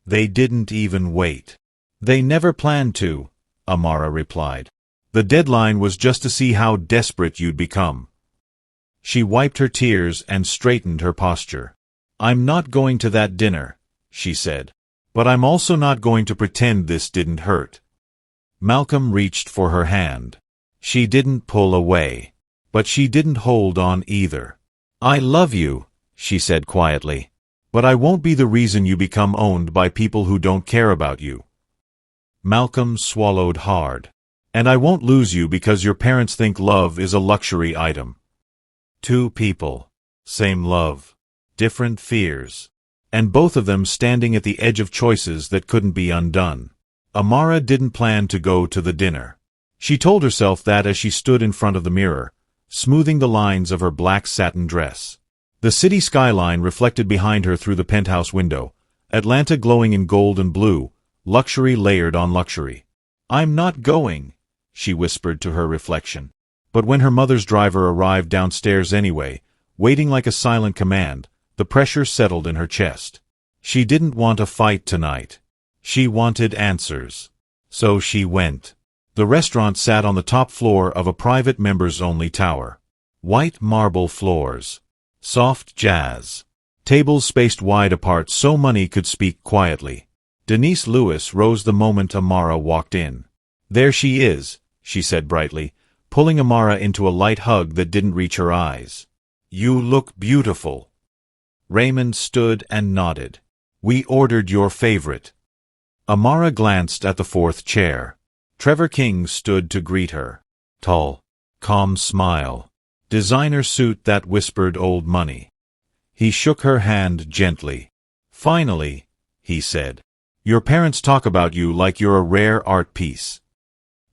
They didn't even wait. They never planned to, Amara replied. The deadline was just to see how desperate you'd become. She wiped her tears and straightened her posture. I'm not going to that dinner, she said. But I'm also not going to pretend this didn't hurt. Malcolm reached for her hand. She didn't pull away. But she didn't hold on either. I love you, she said quietly. But I won't be the reason you become owned by people who don't care about you. Malcolm swallowed hard. And I won't lose you because your parents think love is a luxury item. Two people. Same love. Different fears. And both of them standing at the edge of choices that couldn't be undone. Amara didn't plan to go to the dinner. She told herself that as she stood in front of the mirror, smoothing the lines of her black satin dress. The city skyline reflected behind her through the penthouse window, Atlanta glowing in gold and blue, luxury layered on luxury. I'm not going, she whispered to her reflection. But when her mother's driver arrived downstairs anyway, waiting like a silent command, the pressure settled in her chest. She didn't want a fight tonight. She wanted answers. So she went. The restaurant sat on the top floor of a private members-only tower. White marble floors. Soft jazz. Tables spaced wide apart so money could speak quietly. Denise Lewis rose the moment Amara walked in. There she is, she said brightly, pulling Amara into a light hug that didn't reach her eyes. You look beautiful. Raymond stood and nodded. We ordered your favorite. Amara glanced at the fourth chair. Trevor King stood to greet her. Tall, calm smile. Designer suit that whispered old money. He shook her hand gently. Finally, he said. Your parents talk about you like you're a rare art piece.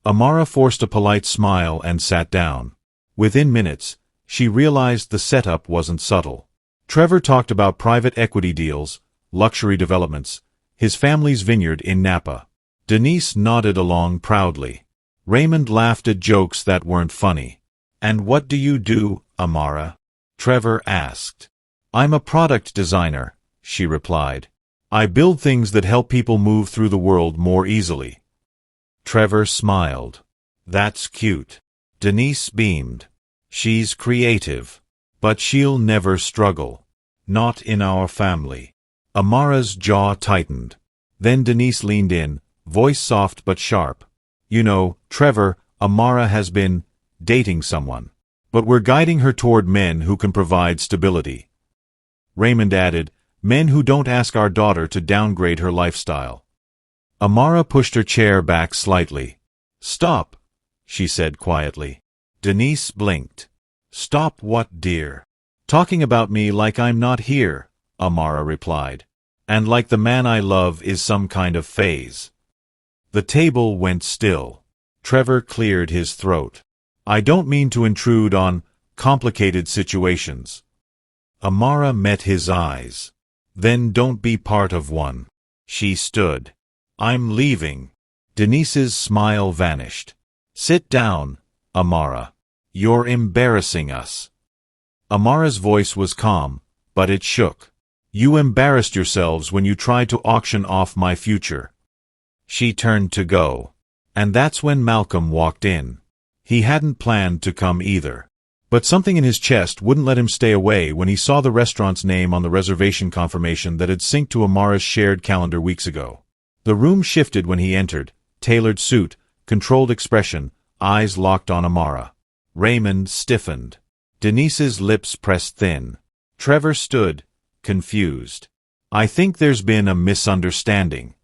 Amara forced a polite smile and sat down. Within minutes, she realized the setup wasn't subtle. Trevor talked about private equity deals, luxury developments, his family's vineyard in Napa. Denise nodded along proudly. Raymond laughed at jokes that weren't funny. And what do you do, Amara? Trevor asked. I'm a product designer, she replied. I build things that help people move through the world more easily. Trevor smiled. That's cute. Denise beamed. She's creative. But she'll never struggle. Not in our family. Amara's jaw tightened. Then Denise leaned in, voice soft but sharp. You know, Trevor, Amara has been dating someone. But we're guiding her toward men who can provide stability. Raymond added, men who don't ask our daughter to downgrade her lifestyle. Amara pushed her chair back slightly. Stop, she said quietly. Denise blinked. Stop what, dear? Talking about me like I'm not here, Amara replied. And like the man I love is some kind of phase. The table went still. Trevor cleared his throat. I don't mean to intrude on complicated situations. Amara met his eyes. Then don't be part of one. She stood. I'm leaving. Denise's smile vanished. Sit down, Amara. You're embarrassing us. Amara's voice was calm, but it shook. You embarrassed yourselves when you tried to auction off my future. She turned to go. And that's when Malcolm walked in. He hadn't planned to come either. But something in his chest wouldn't let him stay away when he saw the restaurant's name on the reservation confirmation that had synced to Amara's shared calendar weeks ago. The room shifted when he entered, tailored suit, controlled expression, eyes locked on Amara. Raymond stiffened. Denise's lips pressed thin. Trevor stood, confused. I think there's been a misunderstanding.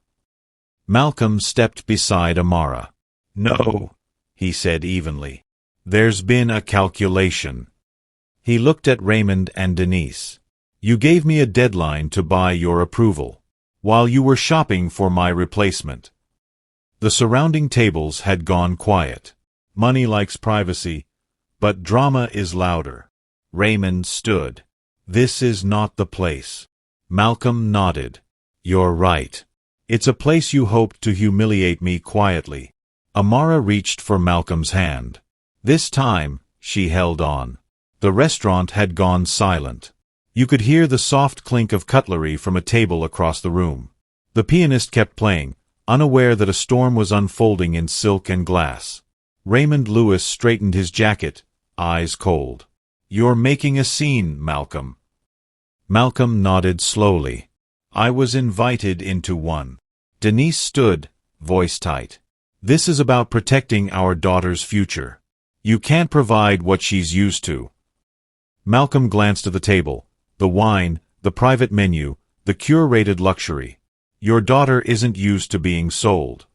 Malcolm stepped beside Amara. No, he said evenly. There's been a calculation. He looked at Raymond and Denise. You gave me a deadline to buy your approval, while you were shopping for my replacement. The surrounding tables had gone quiet. Money likes privacy, but drama is louder. Raymond stood. This is not the place. Malcolm nodded. You're right. It's a place you hoped to humiliate me quietly. Amara reached for Malcolm's hand. This time, she held on. The restaurant had gone silent. You could hear the soft clink of cutlery from a table across the room. The pianist kept playing, unaware that a storm was unfolding in silk and glass. Raymond Lewis straightened his jacket, eyes cold. "You're making a scene, Malcolm." Malcolm nodded slowly. "I was invited into one." Denise stood, voice tight. "This is about protecting our daughter's future. You can't provide what she's used to." Malcolm glanced at the table. The wine, the private menu, the curated luxury. "Your daughter isn't used to being sold."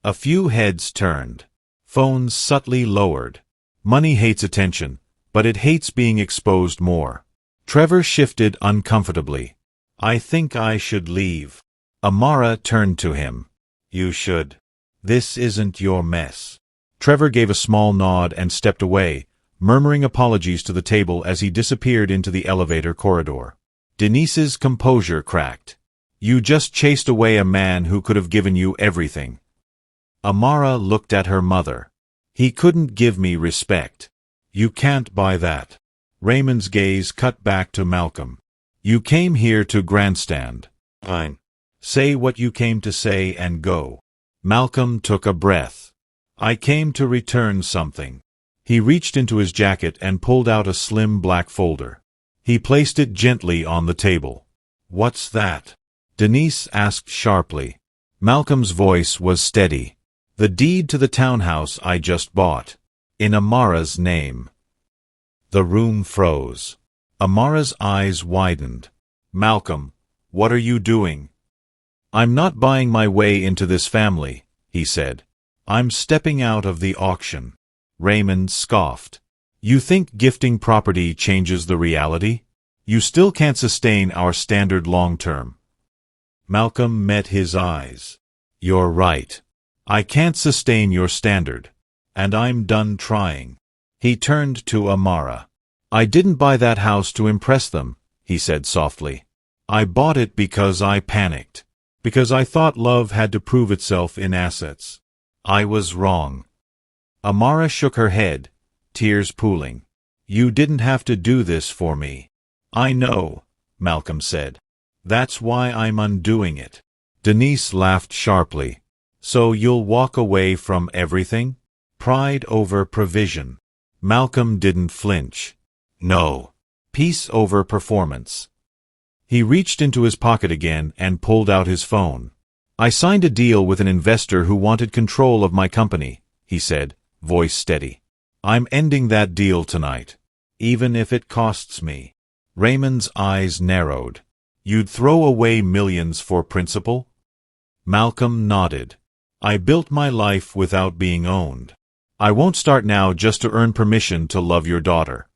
A few heads turned. Phones subtly lowered. Money hates attention, but it hates being exposed more. Trevor shifted uncomfortably. "I think I should leave." Amara turned to him. "You should. This isn't your mess." Trevor gave a small nod and stepped away, murmuring apologies to the table as he disappeared into the elevator corridor. Denise's composure cracked. "You just chased away a man who could have given you everything." Amara looked at her mother. "He couldn't give me respect." "You can't buy that." Raymond's gaze cut back to Malcolm. "You came here to grandstand." "Fine. Say what you came to say and go." Malcolm took a breath. "I came to return something." He reached into his jacket and pulled out a slim black folder. He placed it gently on the table. "What's that?" Denise asked sharply. Malcolm's voice was steady. "The deed to the townhouse I just bought. In Amara's name." The room froze. Amara's eyes widened. "Malcolm, what are you doing?" "I'm not buying my way into this family," he said. "I'm stepping out of the auction." Raymond scoffed. "You think gifting property changes the reality? You still can't sustain our standard long-term." Malcolm met his eyes. "You're right. I can't sustain your standard. And I'm done trying." He turned to Amara. "I didn't buy that house to impress them," he said softly. "I bought it because I panicked. Because I thought love had to prove itself in assets. I was wrong." Amara shook her head, tears pooling. "You didn't have to do this for me." "I know," Malcolm said. "That's why I'm undoing it." Denise laughed sharply. "So you'll walk away from everything? Pride over provision." Malcolm didn't flinch. "No. Peace over performance." He reached into his pocket again and pulled out his phone. "I signed a deal with an investor who wanted control of my company," he said, voice steady. "I'm ending that deal tonight, even if it costs me." Raymond's eyes narrowed. "You'd throw away millions for principle?" Malcolm nodded. "I built my life without being owned. I won't start now just to earn permission to love your daughter."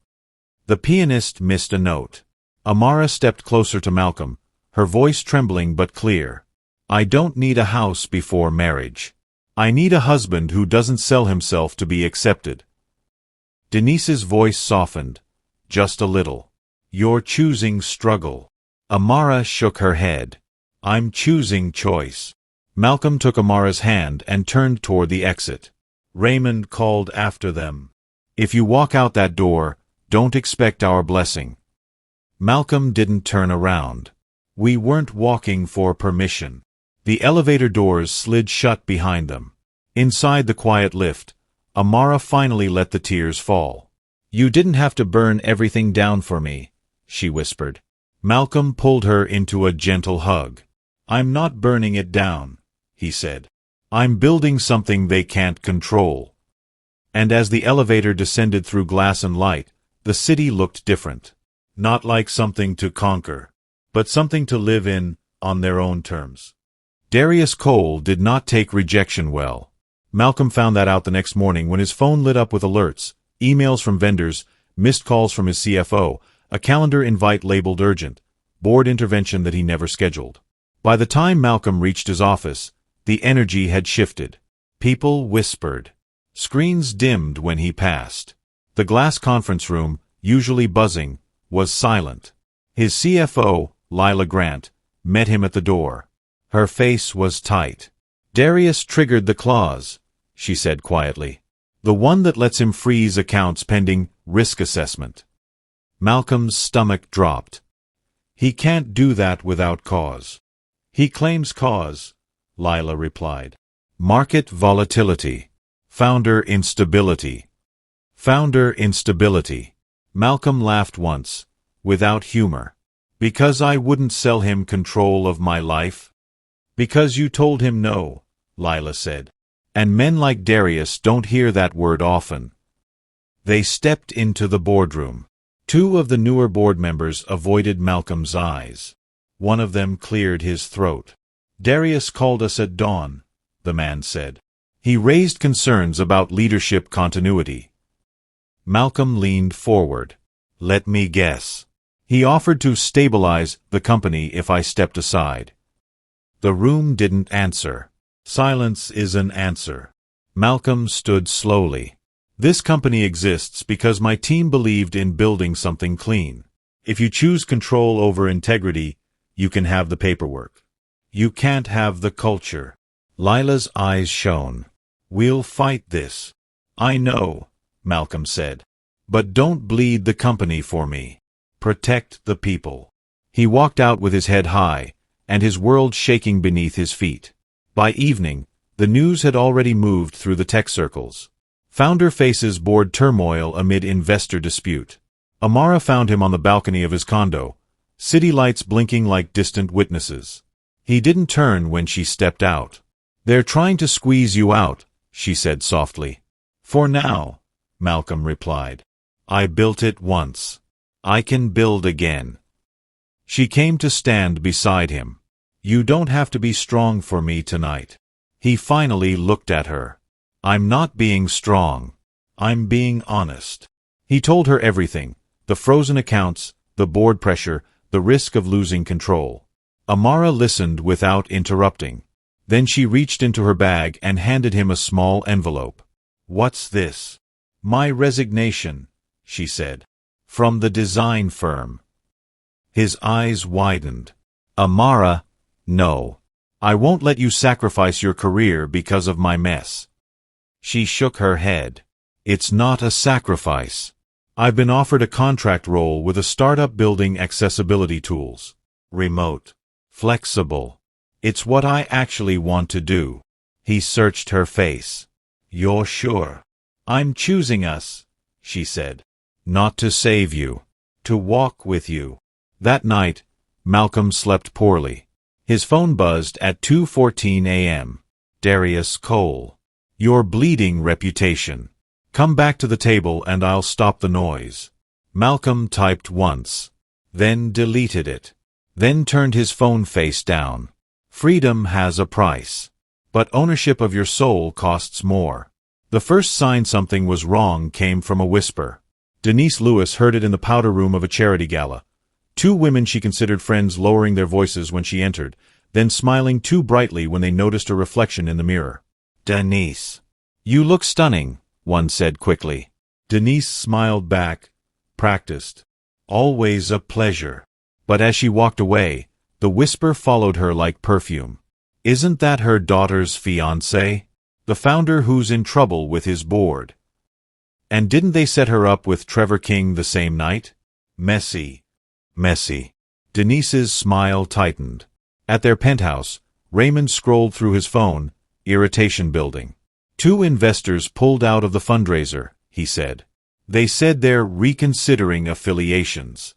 The pianist missed a note. Amara stepped closer to Malcolm, her voice trembling but clear. "I don't need a house before marriage. I need a husband who doesn't sell himself to be accepted." Denise's voice softened, just a little. "You're choosing struggle." Amara shook her head. "I'm choosing choice." Malcolm took Amara's hand and turned toward the exit. Raymond called after them. "If you walk out that door, don't expect our blessing." Malcolm didn't turn around. "We weren't walking for permission." The elevator doors slid shut behind them. Inside the quiet lift, Amara finally let the tears fall. "You didn't have to burn everything down for me," she whispered. Malcolm pulled her into a gentle hug. "I'm not burning it down," he said. "I'm building something they can't control." And as the elevator descended through glass and light, the city looked different. Not like something to conquer, but something to live in on their own terms. Darius Cole did not take rejection well. Malcolm found that out the next morning when his phone lit up with alerts, emails from vendors, missed calls from his CFO, a calendar invite labeled urgent, board intervention that he never scheduled. By the time Malcolm reached his office, the energy had shifted. People whispered. Screens dimmed when he passed. The glass conference room, usually buzzing, was silent. His CFO, Lila Grant, met him at the door. Her face was tight. "Darius triggered the clause," she said quietly. "The one that lets him freeze accounts pending risk assessment." Malcolm's stomach dropped. "He can't do that without cause." He claims cause, Lila replied. Market volatility. Founder instability. Founder instability. Malcolm laughed once, without humor. Because I wouldn't sell him control of my life? Because you told him no, Lila said. And men like Darius don't hear that word often. They stepped into the boardroom. Two of the newer board members avoided Malcolm's eyes. One of them cleared his throat. Darius called us at dawn, the man said. He raised concerns about leadership continuity. Malcolm leaned forward. Let me guess. He offered to stabilize the company if I stepped aside. The room didn't answer. Silence is an answer. Malcolm stood slowly. This company exists because my team believed in building something clean. If you choose control over integrity, you can have the paperwork. You can't have the culture. Lila's eyes shone. We'll fight this. I know, Malcolm said. But don't bleed the company for me. Protect the people. He walked out with his head high, and his world shaking beneath his feet. By evening, the news had already moved through the tech circles. Founder faces board turmoil amid investor dispute. Amara found him on the balcony of his condo, city lights blinking like distant witnesses. He didn't turn when she stepped out. They're trying to squeeze you out, she said softly. For now, Malcolm replied. I built it once. I can build again. She came to stand beside him. You don't have to be strong for me tonight. He finally looked at her. I'm not being strong. I'm being honest. He told her everything, the frozen accounts, the board pressure, the risk of losing control. Amara listened without interrupting. Then she reached into her bag and handed him a small envelope. What's this? My resignation, she said. From the design firm. His eyes widened. Amara, no. I won't let you sacrifice your career because of my mess. She shook her head. It's not a sacrifice. I've been offered a contract role with a startup building accessibility tools. Remote. Flexible. It's what I actually want to do. He searched her face. You're sure? I'm choosing us, she said. Not to save you. To walk with you. That night, Malcolm slept poorly. His phone buzzed at 2:14 a.m. Darius Cole. Your bleeding reputation. Come back to the table and I'll stop the noise. Malcolm typed once. Then deleted it. Then turned his phone face down. Freedom has a price. But ownership of your soul costs more. The first sign something was wrong came from a whisper. Denise Lewis heard it in the powder room of a charity gala. Two women she considered friends lowering their voices when she entered, then smiling too brightly when they noticed a reflection in the mirror. Denise. You look stunning, one said quickly. Denise smiled back, practiced. Always a pleasure. But as she walked away, the whisper followed her like perfume. Isn't that her daughter's fiancé? The founder who's in trouble with his board. And didn't they set her up with Trevor King the same night? Messy. Messy. Denise's smile tightened. At their penthouse, Raymond scrolled through his phone, irritation building. Two investors pulled out of the fundraiser, he said. They said they're reconsidering affiliations.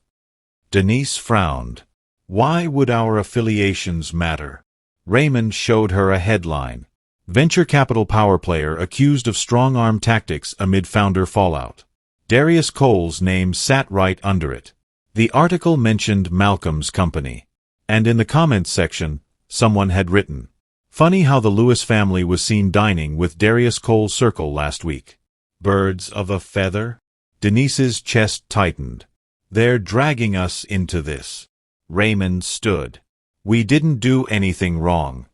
Denise frowned. Why would our affiliations matter? Raymond showed her a headline. Venture capital power player accused of strong-arm tactics amid founder fallout. Darius Cole's name sat right under it. The article mentioned Malcolm's company. And in the comments section, someone had written, funny how the Lewis family was seen dining with Darius Cole's circle last week. Birds of a feather? Denise's chest tightened. They're dragging us into this. Raymond stood. We didn't do anything wrong.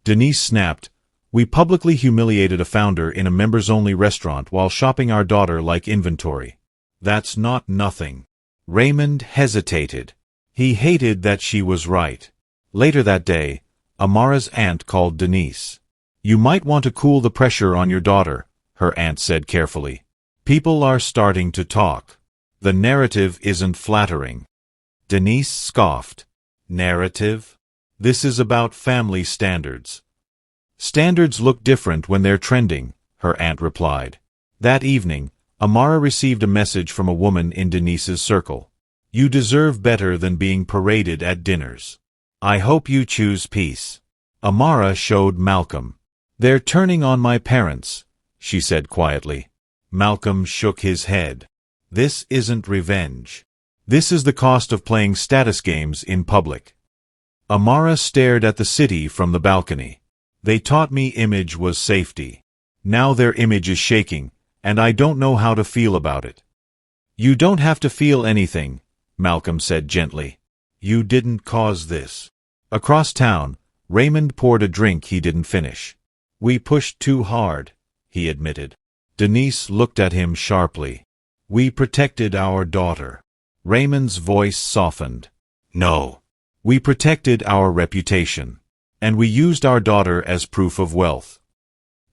Denise snapped. We publicly humiliated a founder in a members-only restaurant while shopping our daughter like inventory. That's not nothing. Raymond hesitated. He hated that she was right. Later that day, Amara's aunt called Denise. You might want to cool the pressure on your daughter, her aunt said carefully. People are starting to talk. The narrative isn't flattering. Denise scoffed. Narrative? This is about family standards. Standards look different when they're trending, her aunt replied. That evening, Amara received a message from a woman in Denise's circle. You deserve better than being paraded at dinners. I hope you choose peace. Amara showed Malcolm. They're turning on my parents, she said quietly. Malcolm shook his head. This isn't revenge. This is the cost of playing status games in public. Amara stared at the city from the balcony. They taught me image was safety. Now their image is shaking, and I don't know how to feel about it. You don't have to feel anything, Malcolm said gently. You didn't cause this. Across town, Raymond poured a drink he didn't finish. We pushed too hard, he admitted. Denise looked at him sharply. We protected our daughter. Raymond's voice softened. No. We protected our reputation. And we used our daughter as proof of wealth.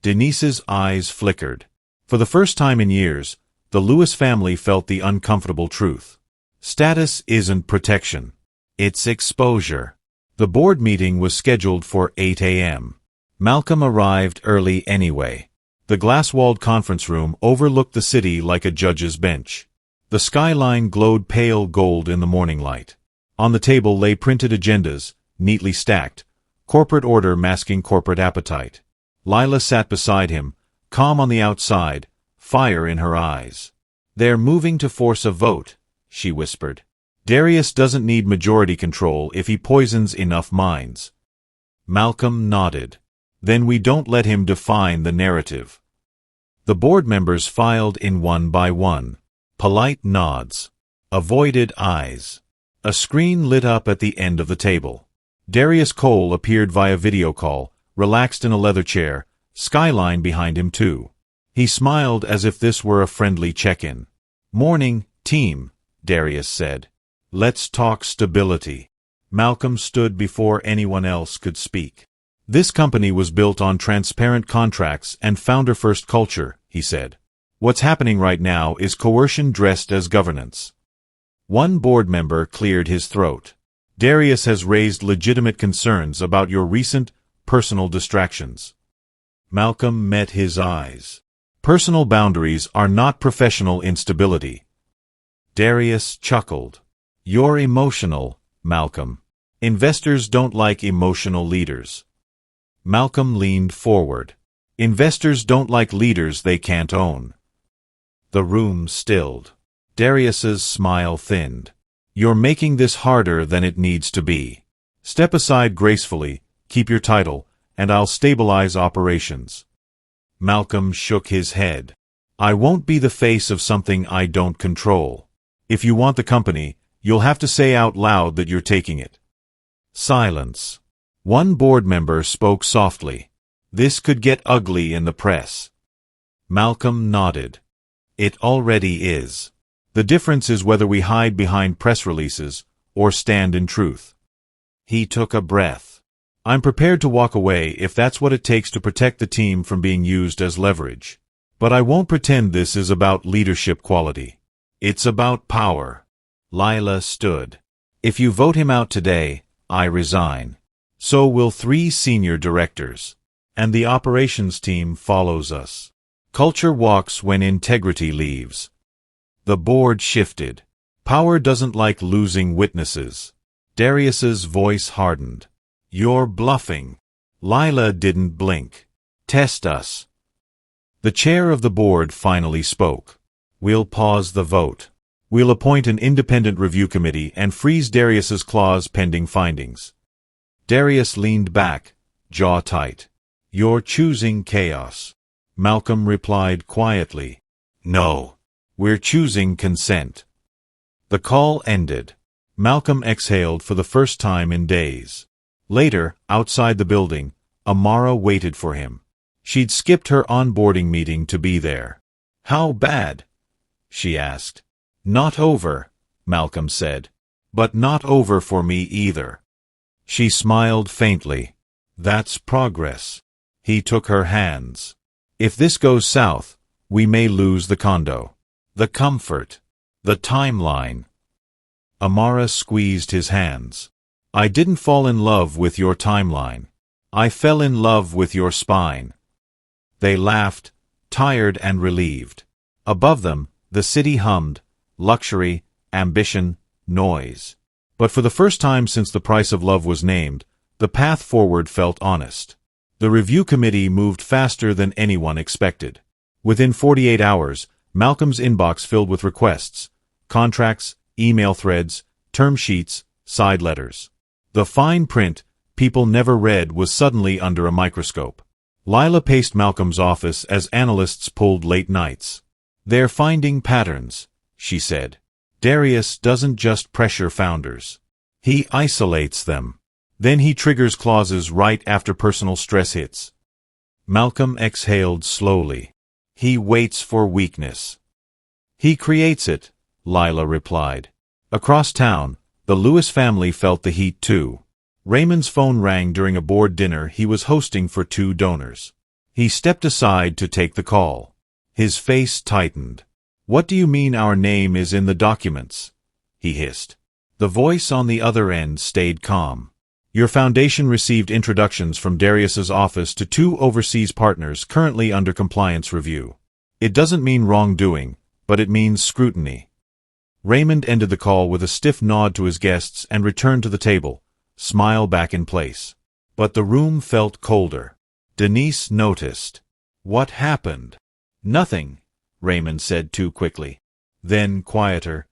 Denise's eyes flickered. For the first time in years, the Lewis family felt the uncomfortable truth. Status isn't protection. It's exposure. The board meeting was scheduled for 8 a.m. Malcolm arrived early anyway. The glass-walled conference room overlooked the city like a judge's bench. The skyline glowed pale gold in the morning light. On the table lay printed agendas, neatly stacked, corporate order masking corporate appetite. Lila sat beside him, calm on the outside, fire in her eyes. They're moving to force a vote, she whispered. Darius doesn't need majority control if he poisons enough minds. Malcolm nodded. Then we don't let him define the narrative. The board members filed in one by one. Polite nods. Avoided eyes. A screen lit up at the end of the table. Darius Cole appeared via video call, relaxed in a leather chair, skyline behind him too. He smiled as if this were a friendly check-in. Morning, team, Darius said. Let's talk stability. Malcolm stood before anyone else could speak. This company was built on transparent contracts and founder-first culture, he said. What's happening right now is coercion dressed as governance. One board member cleared his throat. Darius has raised legitimate concerns about your recent personal distractions. Malcolm met his eyes. Personal boundaries are not professional instability. Darius chuckled. You're emotional, Malcolm. Investors don't like emotional leaders. Malcolm leaned forward. Investors don't like leaders they can't own. The room stilled. Darius's smile thinned. You're making this harder than it needs to be. Step aside gracefully, keep your title, and I'll stabilize operations. Malcolm shook his head. I won't be the face of something I don't control. If you want the company, you'll have to say out loud that you're taking it. Silence. One board member spoke softly. This could get ugly in the press. Malcolm nodded. It already is. The difference is whether we hide behind press releases or stand in truth. He took a breath. I'm prepared to walk away if that's what it takes to protect the team from being used as leverage. But I won't pretend this is about leadership quality. It's about power. Lila stood. If you vote him out today, I resign. So will 3 senior directors. And the operations team follows us. Culture walks when integrity leaves. The board shifted. Power doesn't like losing witnesses. Darius's voice hardened. You're bluffing. Lila didn't blink. Test us. The chair of the board finally spoke. We'll pause the vote. We'll appoint an independent review committee and freeze Darius's clause pending findings. Darius leaned back, jaw tight. You're choosing chaos. Malcolm replied quietly. No. We're choosing consent. The call ended. Malcolm exhaled for the first time in days. Later, outside the building, Amara waited for him. She'd skipped her onboarding meeting to be there. How bad? She asked. Not over, Malcolm said. But not over for me either. She smiled faintly. That's progress. He took her hands. If this goes south, we may lose the condo. The comfort. The timeline. Amara squeezed his hands. I didn't fall in love with your timeline. I fell in love with your spine. They laughed, tired and relieved. Above them, the city hummed, luxury, ambition, noise. But for the first time since the price of love was named, the path forward felt honest. The review committee moved faster than anyone expected. Within 48 hours, Malcolm's inbox filled with requests, contracts, email threads, term sheets, side letters. The fine print people never read was suddenly under a microscope. Lila paced Malcolm's office as analysts pulled late nights. They're finding patterns, she said. Darius doesn't just pressure founders. He isolates them. Then he triggers clauses right after personal stress hits. Malcolm exhaled slowly. He waits for weakness. He creates it, Lila replied. Across town, the Lewis family felt the heat too. Raymond's phone rang during a board dinner he was hosting for 2 donors. He stepped aside to take the call. His face tightened. What do you mean our name is in the documents? He hissed. The voice on the other end stayed calm. Your foundation received introductions from Darius's office to 2 overseas partners currently under compliance review. It doesn't mean wrongdoing, but it means scrutiny. Raymond ended the call with a stiff nod to his guests and returned to the table, smile back in place. But the room felt colder. Denise noticed. What happened? Nothing, Raymond said too quickly. Then, quieter.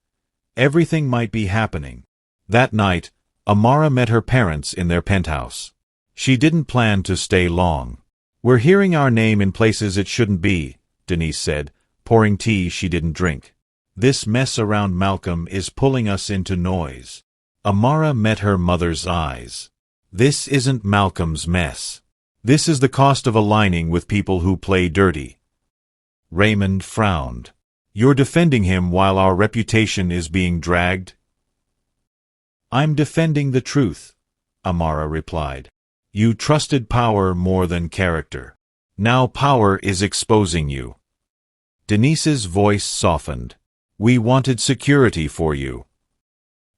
Everything might be happening. That night, Amara met her parents in their penthouse. She didn't plan to stay long. We're hearing our name in places it shouldn't be, Denise said, pouring tea she didn't drink. This mess around Malcolm is pulling us into noise. Amara met her mother's eyes. This isn't Malcolm's mess. This is the cost of aligning with people who play dirty. Raymond frowned. You're defending him while our reputation is being dragged? I'm defending the truth, Amara replied. You trusted power more than character. Now power is exposing you. Denise's voice softened. We wanted security for you.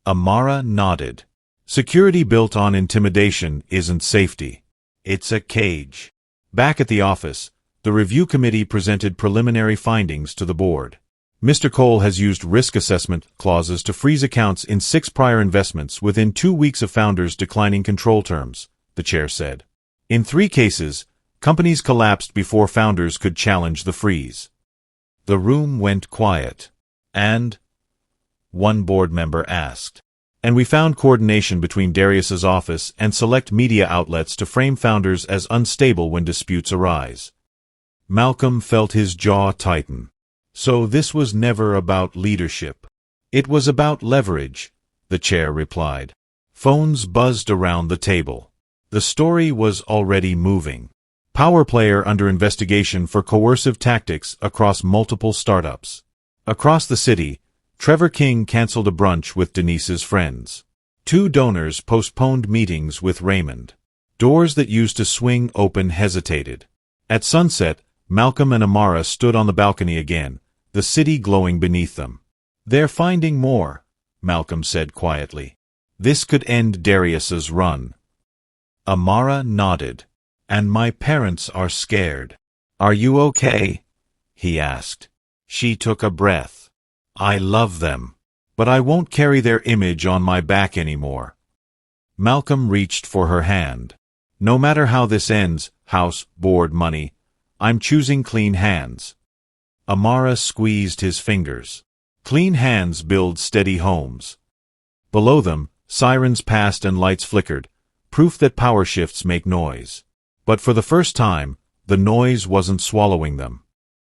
Amara nodded. Security built on intimidation isn't safety. It's a cage. Back at the office, the review committee presented preliminary findings to the board. Mr. Cole has used risk assessment clauses to freeze accounts in 6 prior investments within 2 weeks of founders declining control terms, the chair said. In 3 cases, companies collapsed before founders could challenge the freeze. The room went quiet. And? One board member asked. And we found coordination between Darius's office and select media outlets to frame founders as unstable when disputes arise. Malcolm felt his jaw tighten. So this was never about leadership. It was about leverage, the chair replied. Phones buzzed around the table. The story was already moving. Power player under investigation for coercive tactics across multiple startups. Across the city, Trevor King canceled a brunch with Denise's friends. 2 donors postponed meetings with Raymond. Doors that used to swing open hesitated. At sunset, Malcolm and Amara stood on the balcony again, the city glowing beneath them. They're finding more, Malcolm said quietly. This could end Darius's run. Amara nodded. And my parents are scared. Are you okay? He asked. She took a breath. I love them. But I won't carry their image on my back anymore. Malcolm reached for her hand. No matter how this ends, house, board, money, I'm choosing clean hands. Amara squeezed his fingers. Clean hands build steady homes. Below them, sirens passed and lights flickered, proof that power shifts make noise. But for the first time, the noise wasn't swallowing them.